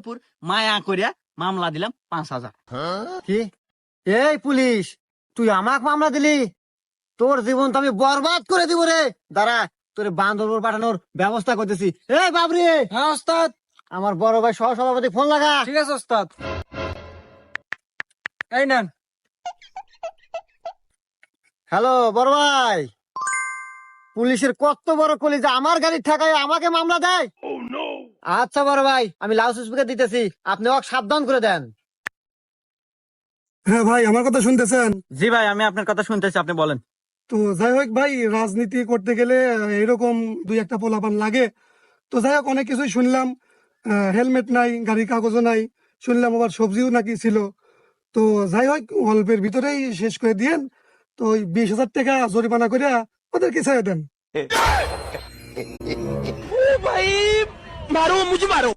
উপর মায়া করিয়া মামলা দিলাম 5,000। কি? এই পুলিশ, তুই আমাক মামলা দিলি? তোর জীবন তো আমি বরবাদ করে দিব রে। দাঁড়া, তোর বান্দরবন পাঠানোর ব্যবস্থা করতেছি। এই বাবরি, হ্যাঁ ওস্তাদ। আমার বড় ভাই সহ সভাপতি ফোন লাগা। ঠিক আছে ওস্তাদ। এই নেন। হ্যালো বড় ভাই, পুলিশের কত বড় কলিজা, আমার গাড়ির ঠেকায় আমাকে মামলা দেয়। আচ্ছা বড় ভাই, আমি লাউড স্পিকার দিতেছি, আপনি ওকে সাবধান করে দেন। হ্যাঁ ভাই, আমার কথা শুনতেছেন? জি ভাই, আমি আপনার কথা শুনতেছি, আপনি বলেন। তো যাই হোক ভাই, রাজনীতি করতে গেলে এরকম দুই একটা পোলাপান লাগে। তো যাই হোক, অনেক কিছুই শুনলাম। হেলমেট নাই, গাড়ির কাগজও নাই, শুনলাম আবার সবজিও নাকি ছিল। তো যাই হোক, অল্পের ভিতরেই শেষ করে দিয়েন। তো ওই 20,000 টাকা জরিমানা করে ওদেরকে ছেড়ে দেন। ভাই মারো, মুঝে মারো।